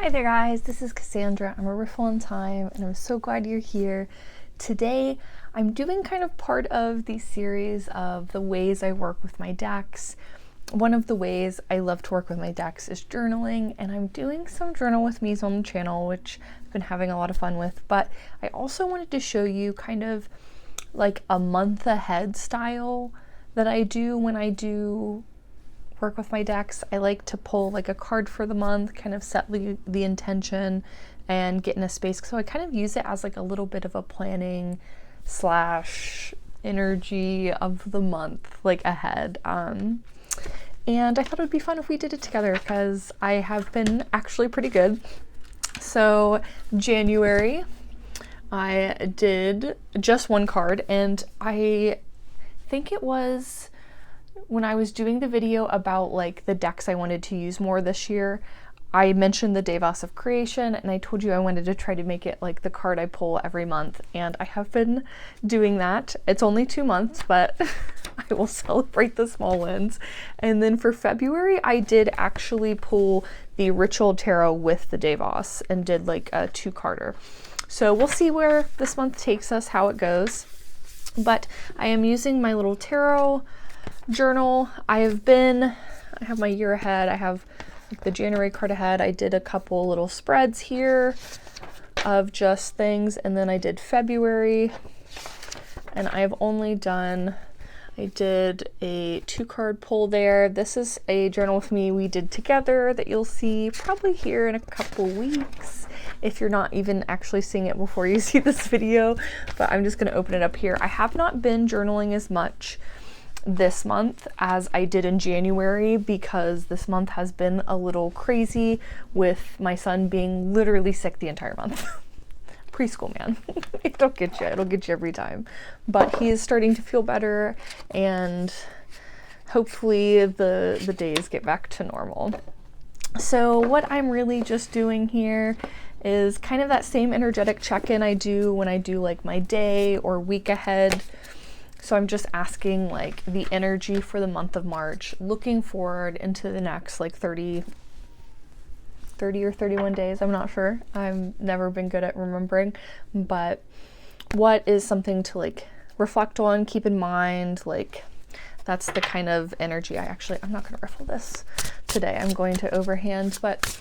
Hi there guys, this is Cassandra. I'm a Riffle in Time and I'm so glad you're here. Today I'm doing kind of part of the series of the ways I work with my decks. One of the ways I love to work with my decks is journaling, and I'm doing some journal with me's on the channel, which I've been having a lot of fun with, but I also wanted to show you kind of like a month ahead style that I do when I do work with my decks. I like to pull like a card for the month, kind of set the intention and get in a space. So I kind of use it as like a little bit of a planning slash energy of the month like ahead. And I thought it would be fun if we did it together because I have been actually pretty good. So January, I did just one card, and I think it was when I was doing the video about like the decks I wanted to use more this year, I mentioned the Devas of Creation, and I told you I wanted to try to make it like the card I pull every month, and I have been doing that. It's only 2 months, but I will celebrate the small wins. And then for February, I did actually pull the Ritual Tarot with the Devas and did like a 2-carder. So we'll see where this month takes us, how it goes. But I am using my little tarot journal. I have my year ahead. I have like the January card ahead. I did a couple little spreads here of just things, and then I did February, and I did a 2-card pull there. This is a journal with me we did together that you'll see probably here in a couple weeks, if you're not even actually seeing it before you see this video, but I'm just going to open it up here. I have not been journaling as much this month as I did in January because this month has been a little crazy with my son being literally sick the entire month. Preschool, man. It'll get you every time. But he is starting to feel better, and hopefully the days get back to normal. So what I'm really just doing here is kind of that same energetic check-in I do when I do like my day or week ahead. So I'm just asking like the energy for the month of March, looking forward into the next like 30 or 31 days. I'm not sure. I've never been good at remembering, but what is something to like reflect on, keep in mind, like that's the kind of energy I'm not going to riffle this today. I'm going to overhand, but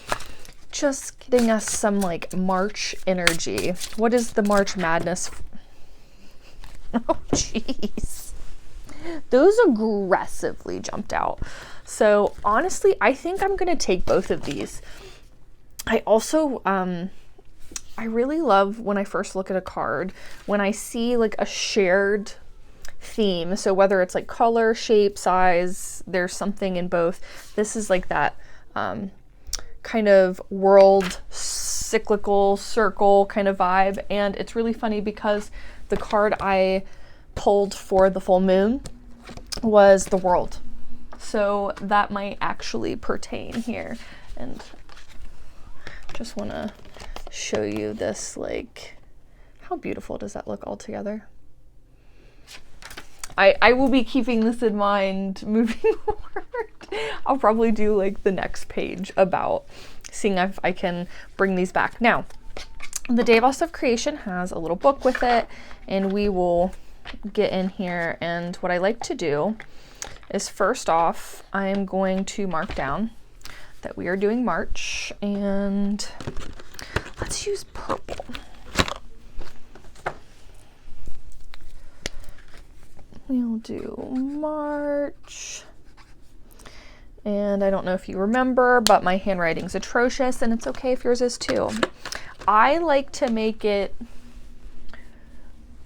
just getting us some like March energy. What is the March madness? Oh, jeez. Those aggressively jumped out. So honestly, I think I'm going to take both of these. I also, I really love when I first look at a card, when I see like a shared theme. So whether it's like color, shape, size, there's something in both. This is like that kind of world cyclical circle kind of vibe. And it's really funny because the card I pulled for the full moon was the world. So that might actually pertain here. And just want to show you this, like, how beautiful does that look all together? I will be keeping this in mind moving forward. I'll probably do like the next page about seeing if I can bring these back. Now, the Devas of Creation has a little book with it, and we will get in here. And what I like to do is, first off, I'm going to mark down that we are doing March, and let's use purple. We'll do March. And I don't know if you remember, but my handwriting's atrocious, and it's okay if yours is too. I like to make it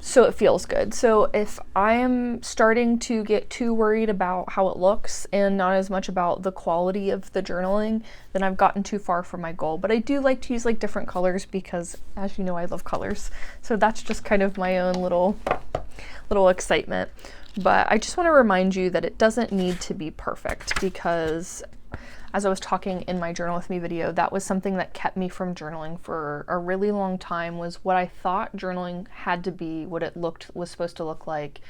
so it feels good. So if I am starting to get too worried about how it looks and not as much about the quality of the journaling, then I've gotten too far from my goal. But I do like to use like different colors because, as you know, I love colors. So that's just kind of my own little excitement. But I just want to remind you that it doesn't need to be perfect, because as I was talking in my Journal With Me video, that was something that kept me from journaling for a really long time, was what I thought journaling had to be, what it was supposed to look like,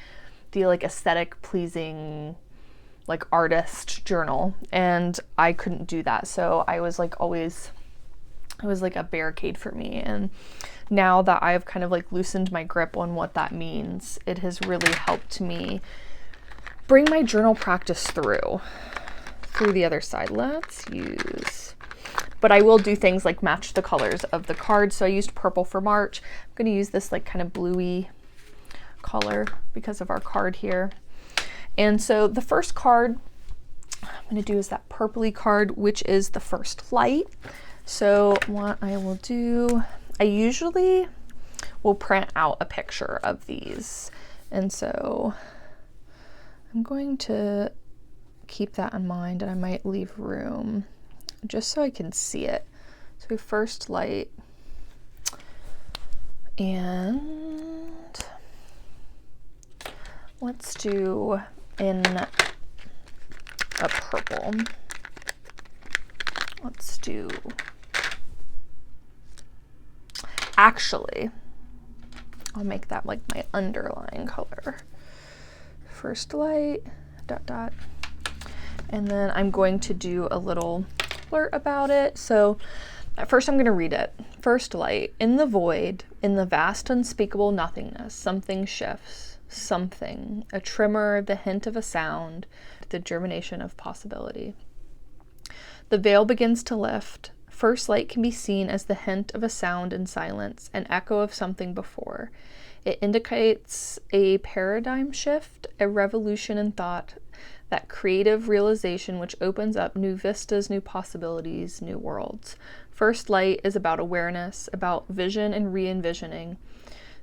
the like aesthetic pleasing like artist journal, and I couldn't do that. So I was like always it was like a barricade for me. And now that I've kind of like loosened my grip on what that means, it has really helped me bring my journal practice through the other side. Let's use, but I will do things like match the colors of the cards. So I used purple for March. I'm going to use this like kind of bluey color because of our card here. And so the first card I'm going to do is that purpley card, which is the first light. So what I will do, I usually will print out a picture of these. And so I'm going to keep that in mind, and I might leave room just so I can see it. So first light, and let's do in a purple. Let's do, actually, I'll make that like my underlying color. First light, dot, dot. And then I'm going to do a little blurt about it. So at first I'm going to read it. First light, in the void, in the vast unspeakable nothingness, something shifts, something, a tremor, the hint of a sound, the germination of possibility. The veil begins to lift. First light can be seen as the hint of a sound in silence, an echo of something before. It indicates a paradigm shift, a revolution in thought, that creative realization which opens up new vistas, new possibilities, new worlds. First light is about awareness, about vision and re-envisioning.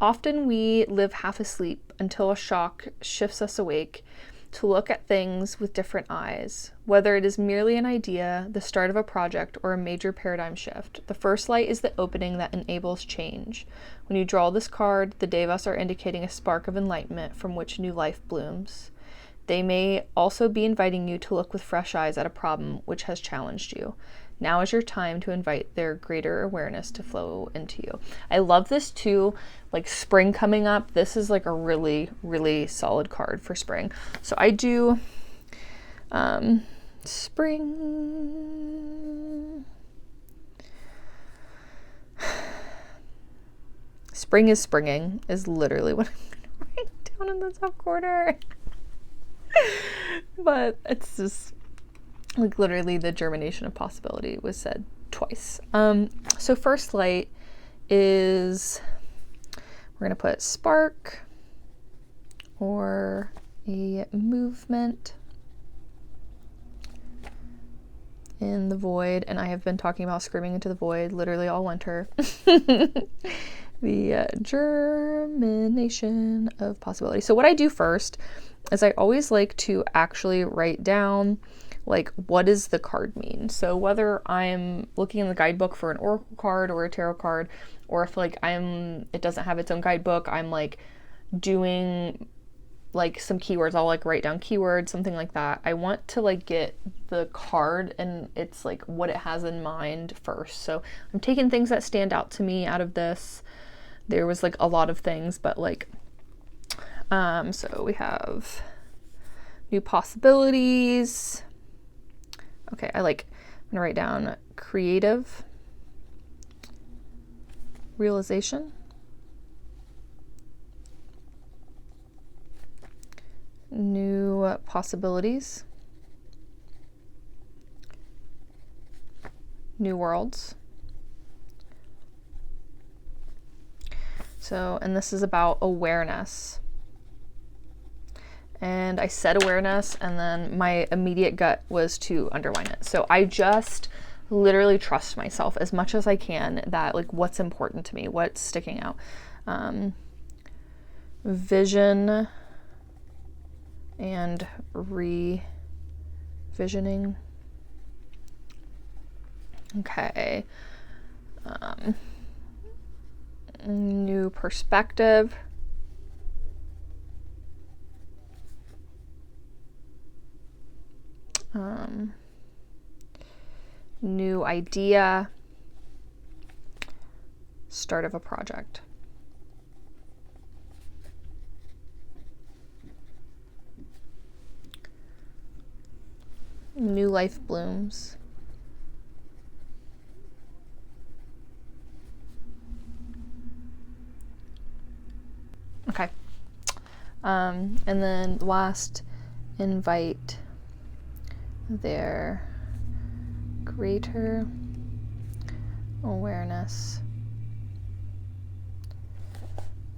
Often we live half asleep until a shock shifts us awake to look at things with different eyes. Whether it is merely an idea, the start of a project, or a major paradigm shift, the first light is the opening that enables change. When you draw this card, the devas are indicating a spark of enlightenment from which new life blooms. They may also be inviting you to look with fresh eyes at a problem which has challenged you. Now is your time to invite their greater awareness to flow into you. I love this too, like spring coming up. This is like a really, really solid card for spring. So I do spring. Spring is springing is literally what I'm going to write down in the top corner. But it's just like literally the germination of possibility was said twice. So first light is, we're going to put spark or a movement in the void. And I have been talking about screaming into the void literally all winter. The germination of possibility. So what I do first is I always like to actually write down like what does the card mean. So whether I'm looking in the guidebook for an oracle card or a tarot card, or if like it doesn't have its own guidebook, I'm like doing like some keywords. I'll like write down keywords, something like that. I want to like get the card and it's like what it has in mind first. So I'm taking things that stand out to me out of this. There was like a lot of things, but like, so we have new possibilities. Okay, I'm gonna write down creative realization, new possibilities, new worlds. So, and this is about awareness. And I said awareness, and then my immediate gut was to underline it. So I just literally trust myself as much as I can that like what's important to me, what's sticking out. Vision and revisioning. Okay. New perspective. New idea, start of a project. New life blooms. Okay. And then last, invite their greater awareness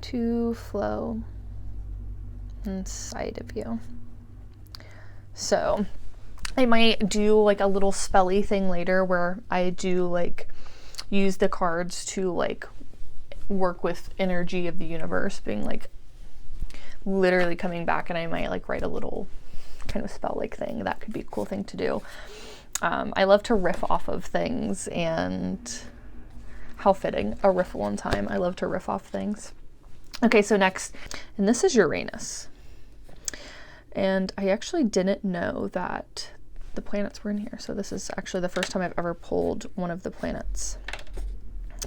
to flow inside of you. So I might do like a little spelly thing later where I do like use the cards to like work with energy of the universe being like literally coming back, and I might like write a little kind of spell like thing. That could be a cool thing to do. I love to riff off of things, and how fitting, a riffle on time. I love to riff off things. Okay, so next, and this is Uranus. And I actually didn't know that the planets were in here. So this is actually the first time I've ever pulled one of the planets.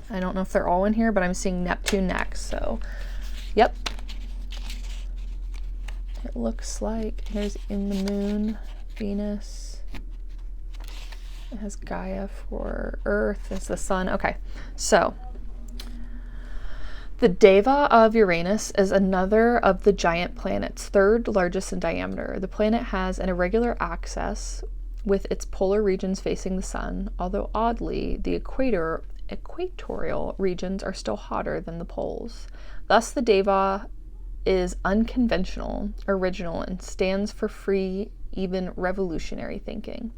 I don't know if they're all in here, but I'm seeing Neptune next. So, yep. It looks like there's in the moon, Venus. It has Gaia for Earth. It's the sun. Okay, so the Deva of Uranus is another of the giant planets, third largest in diameter. The planet has an irregular axis with its polar regions facing the sun, although oddly, the equatorial regions are still hotter than the poles. Thus, the Deva is unconventional, original, and stands for free, even revolutionary thinking.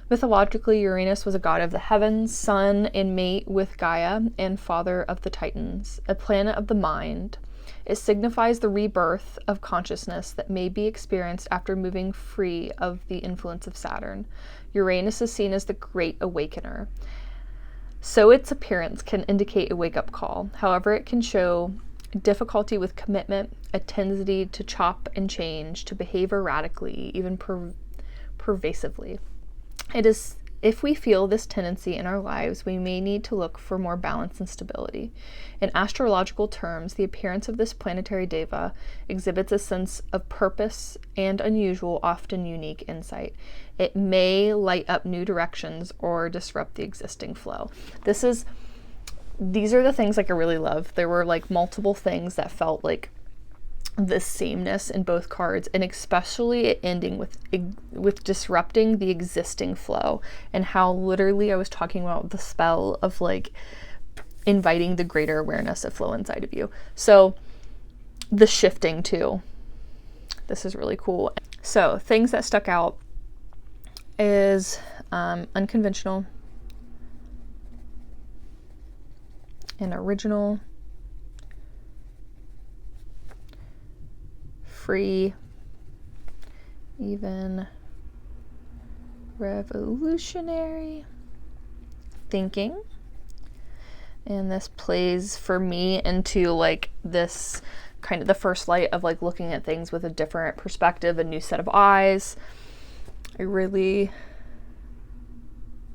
Mythologically, Uranus was a god of the heavens, sun, and mate with Gaia, and father of the Titans, a planet of the mind. It signifies the rebirth of consciousness that may be experienced after moving free of the influence of Saturn. Uranus is seen as the great awakener. So its appearance can indicate a wake-up call. However, it can show difficulty with commitment, a tendency to chop and change, to behave erratically, even pervasively. It is, if we feel this tendency in our lives, we may need to look for more balance and stability. In astrological terms, the appearance of this planetary deva exhibits a sense of purpose and unusual, often unique insight. It may light up new directions or disrupt the existing flow. These are the things like I really love. There were like multiple things that felt like the sameness in both cards, and especially it ending with disrupting the existing flow, and how literally I was talking about the spell of like inviting the greater awareness of flow inside of you. So the shifting too. This is really cool. So things that stuck out is unconventional and original, free, even revolutionary thinking. And this plays for me into like this kind of the first light of like looking at things with a different perspective, a new set of eyes. I really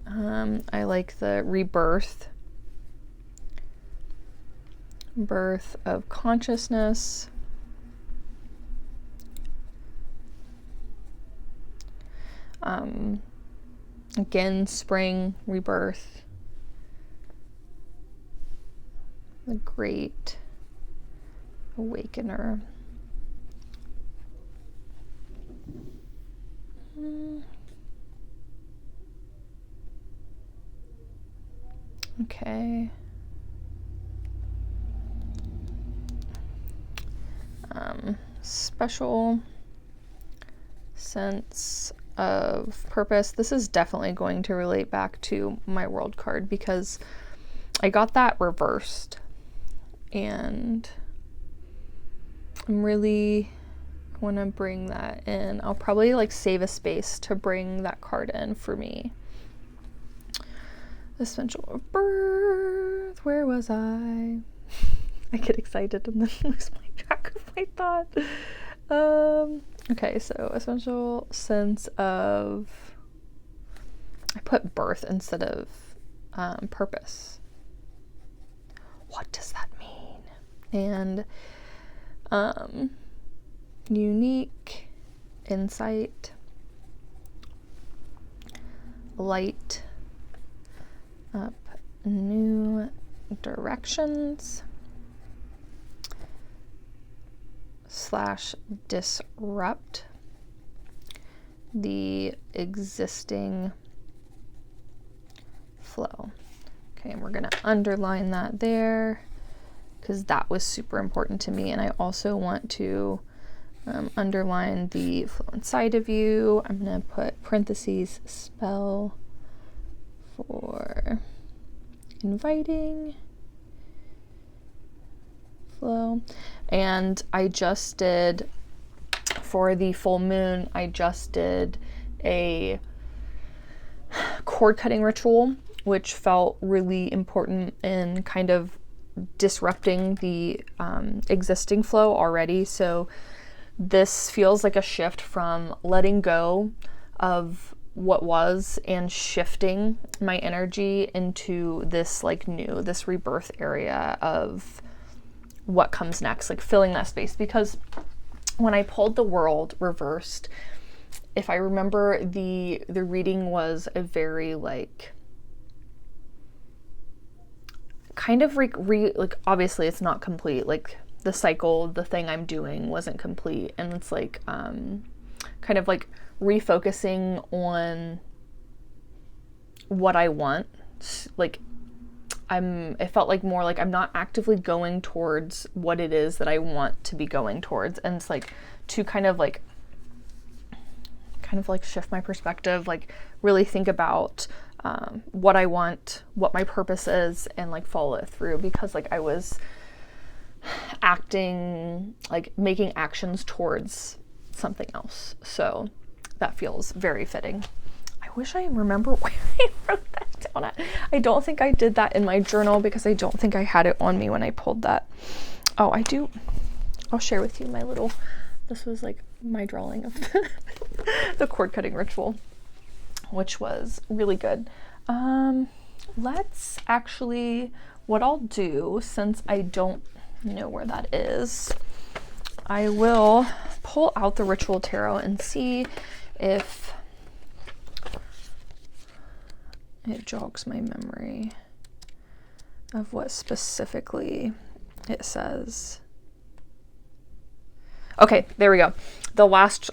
I like the rebirth, birth of consciousness. Again, spring, rebirth, the great awakener. Okay. Special sense of purpose. This is definitely going to relate back to my world card because I got that reversed, and I'm really want to bring that in. I'll probably like save a space to bring that card in for me. Essential of birth. Where was I? I get excited and then lose my track of my thought. Okay, so essential sense of, I put birth instead of purpose. What does that mean? And unique insight, light up new directions, / disrupt the existing flow. Okay, and we're going to underline that there because that was super important to me. And I also want to underline the flow inside of you. I'm going to put parentheses spell for inviting flow. And I just did, for the full moon, I just did a cord cutting ritual, which felt really important in kind of disrupting the existing flow already. So this feels like a shift from letting go of what was and shifting my energy into this like new, this rebirth area of what comes next, like filling that space. Because when I pulled the world reversed, if I remember, the reading was a very like kind of like obviously it's not complete, like the cycle, the thing I'm doing wasn't complete, and it's like kind of like refocusing on what I want. Like it felt like more like I'm not actively going towards what it is that I want to be going towards, and it's like to kind of like shift my perspective, like really think about what I want, what my purpose is, and like follow it through, because like I was acting, like making actions towards something else. So that feels very fitting. I wish I remember where I wrote that down at. I don't think I did that in my journal because I don't think I had it on me when I pulled that. Oh, I do. I'll share with you my little, this was like my drawing of the cord cutting ritual, which was really good. Let's actually, what I'll do, since I don't know where that is, I will pull out the ritual tarot and see if it jogs my memory of what specifically it says. Okay, there we go. The last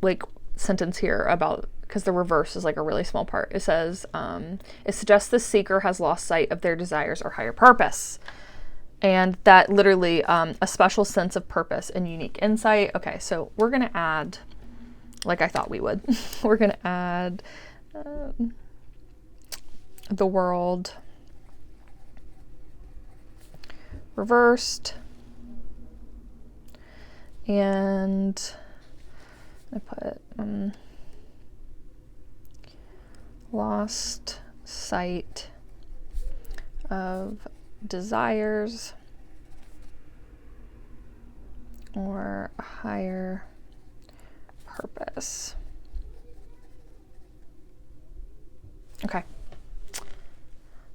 like sentence here about, because the reverse is like a really small part. It says, it suggests the seeker has lost sight of their desires or higher purpose. And that literally, a special sense of purpose and unique insight. Okay, so we're going to add, like I thought we would, we're going to add the world reversed. And I put lost sight of desires or a higher purpose. Okay.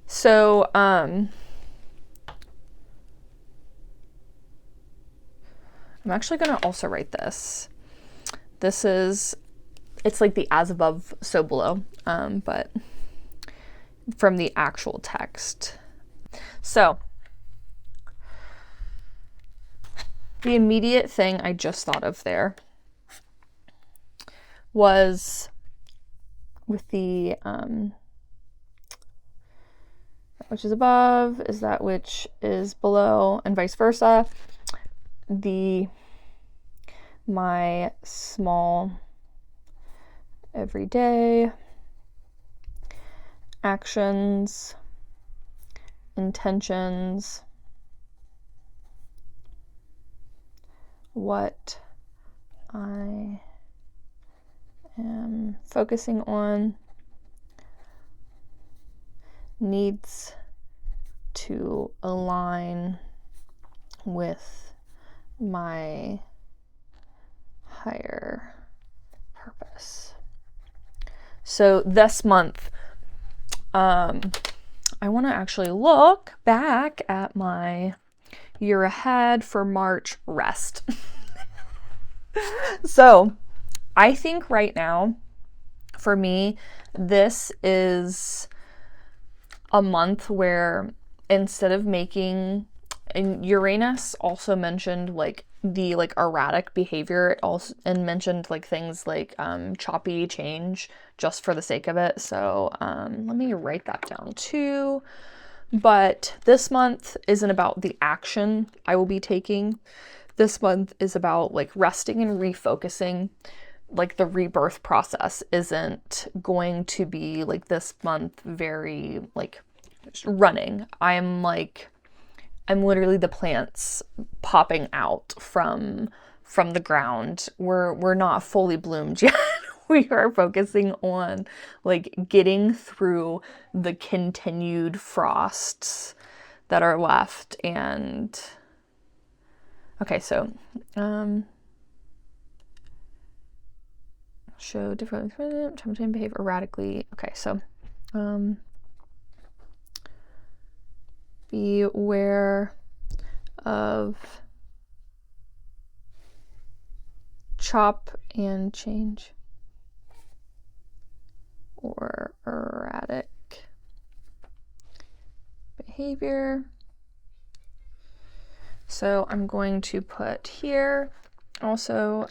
So, I'm actually going to also write this. This is, it's like the as above, so below, but from the actual text. So, the immediate thing I just thought of there was with the, that which is above is that which is below, and vice versa. My small everyday actions, intentions, what I am focusing on needs to align with my higher purpose. So this month, I want to actually look back at my year ahead for March rest. So I think right now, for me, this is a month where instead of making and Uranus also mentioned like the like erratic behavior. It also and mentioned like things like choppy change just for the sake of it. So let me write that down too. But this month isn't about the action I will be taking. This month is about like resting and refocusing. Like the rebirth process isn't going to be like this month very like running. I'm literally the plants popping out from the ground. We're not fully bloomed yet. We are focusing on like getting through the continued frosts that are left. And okay, so show different time behave erratically. Okay, so beware of chop and change or erratic behavior. So I'm going to put here also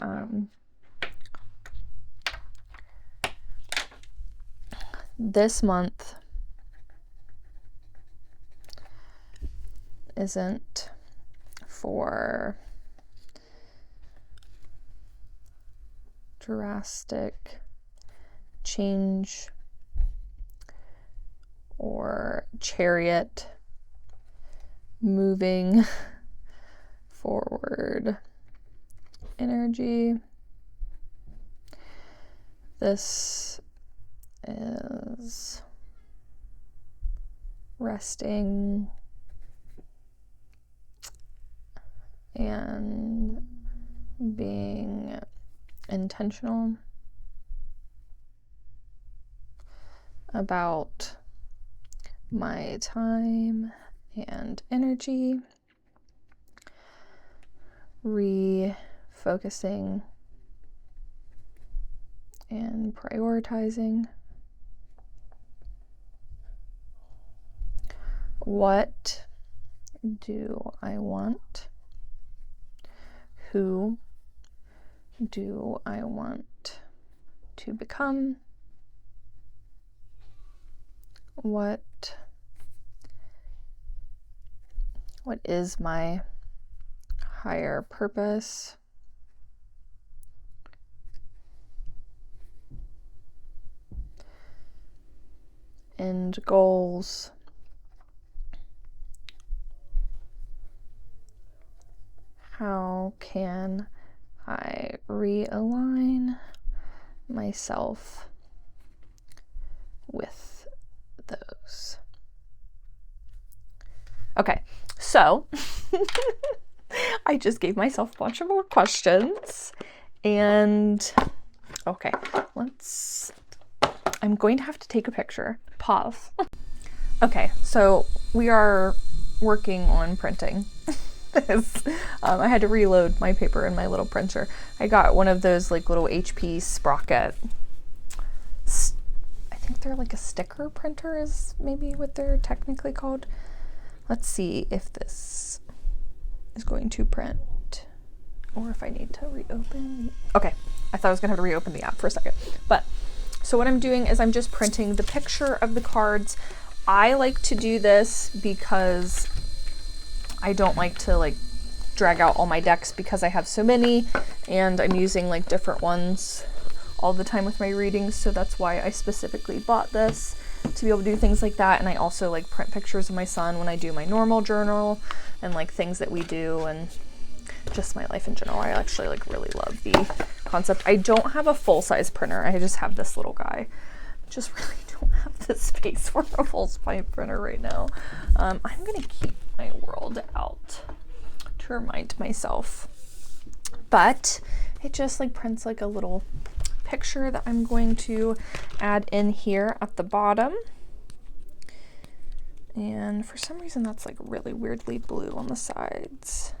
this month isn't for drastic change or chariot moving forward energy. This is resting and being intentional about my time and energy, refocusing and prioritizing. What do I want? Who do I want to become? What is my higher purpose? End goals. How can I realign myself with those? Okay, so I just gave myself a bunch of more questions, and okay, I'm going to have to take a picture. Pause. Okay, so we are working on printing. I had to reload my paper in my little printer. I got one of those like little HP Sprocket. I think they're like a sticker printer is maybe what they're technically called. Let's see if this is going to print or if I need to reopen. Okay, I thought I was gonna have to reopen the app for a second. But so what I'm doing is I'm just printing the picture of the cards. I like to do this because I don't like to like drag out all my decks because I have so many and I'm using like different ones all the time with my readings, so that's why I specifically bought this, to be able to do things like that. And I also like print pictures of my son when I do my normal journal and like things that we do and just my life in general. I actually like really love the concept. I don't have a full-size printer. I just have this little guy. Just really don't have the space for a full-size printer right now. I'm gonna keep my world out to remind myself, but it just like prints like a little picture that I'm going to add in here at the bottom. And for some reason that's like really weirdly blue on the sides.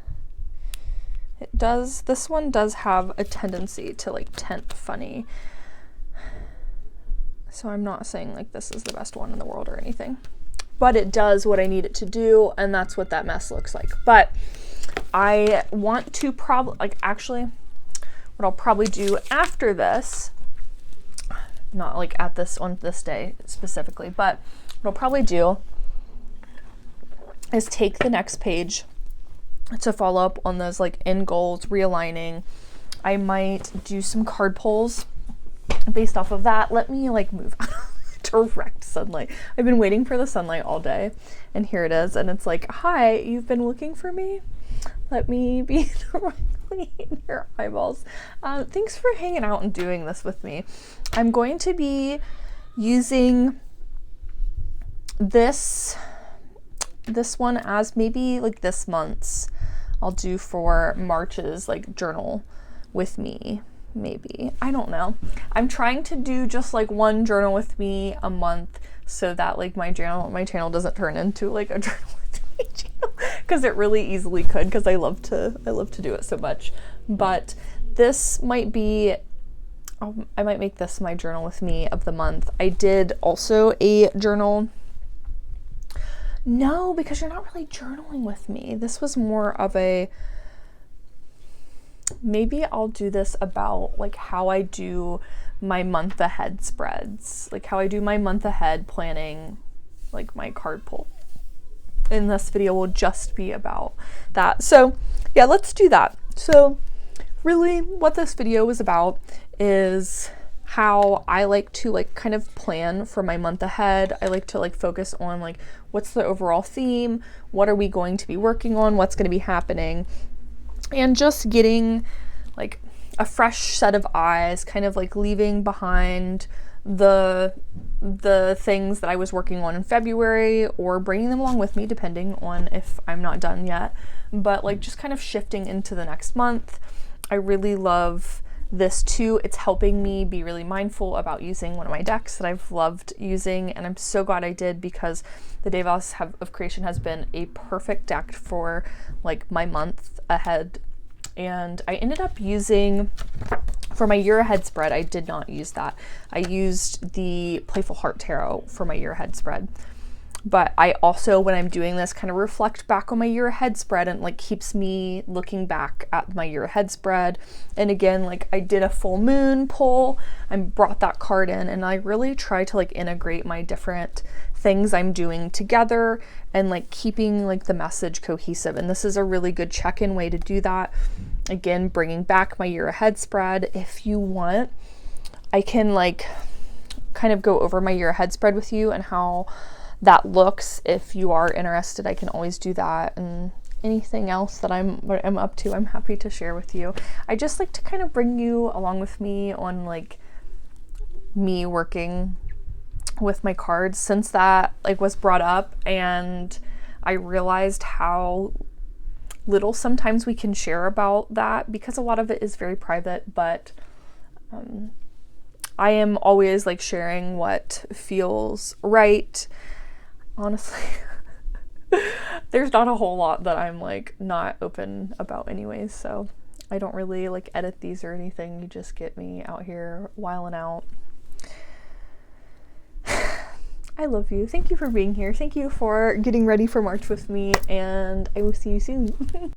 It does, this one does have a tendency to like tint funny. So I'm not saying like this is the best one in the world or anything, but it does what I need it to do, and that's what that mess looks like. But I want to probably, like, actually, what I'll probably do after this, not like at this, on this day specifically, but what I'll probably do is take the next page to follow up on those like end goals, realigning. I might do some card pulls based off of that. Let me like move out of direct sunlight. I've been waiting for the sunlight all day, and here it is, and it's like, hi, you've been looking for me? Let me be directly in your eyeballs. Thanks for hanging out and doing this with me. I'm going to be using this one as maybe like this month's. I'll do for March's like journal with me, maybe. I don't know. I'm trying to do just like one journal with me a month so that like my channel doesn't turn into like a journal with me channel, because it really easily could, because I love to do it so much. But this might be, I might make this my journal with me of the month. I did also a journal. No, because you're not really journaling with me. This was more of a, maybe I'll do this about like how I do my month ahead spreads, like how I do my month ahead planning, like my card pull. And this video will just be about that. So yeah, let's do that. So really what this video is about is how I like to like kind of plan for my month ahead. I like to like focus on like, what's the overall theme? What are we going to be working on? What's going to be happening? And just getting like a fresh set of eyes, kind of like leaving behind the things that I was working on in February, or bringing them along with me depending on if I'm not done yet, but like just kind of shifting into the next month. I really love this too. It's helping me be really mindful about using one of my decks that I've loved using, and I'm so glad I did, because the Devas of Creation has been a perfect deck for like my month ahead. And I ended up using, for my year ahead spread, I did not use that. I used the Playful Heart Tarot for my year ahead spread. But I also, when I'm doing this, kind of reflect back on my year ahead spread, and like keeps me looking back at my year ahead spread. And again, like I did a full moon pull, I brought that card in, and I really try to like integrate my different things I'm doing together and like keeping like the message cohesive. And this is a really good check-in way to do that. Again, bringing back my year ahead spread. If you want, I can like kind of go over my year ahead spread with you and how that looks. If you are interested, I can always do that, and anything else that I'm up to, I'm happy to share with you. I just like to kind of bring you along with me on like me working with my cards, since that like was brought up, and I realized how little sometimes we can share about that, because a lot of it is very private. But I am always like sharing what feels right. Honestly, there's not a whole lot that I'm like not open about anyways, so I don't really like edit these or anything. You just get me out here wilding out. I love you. Thank you for being here. Thank you for getting ready for March with me, and I will see you soon.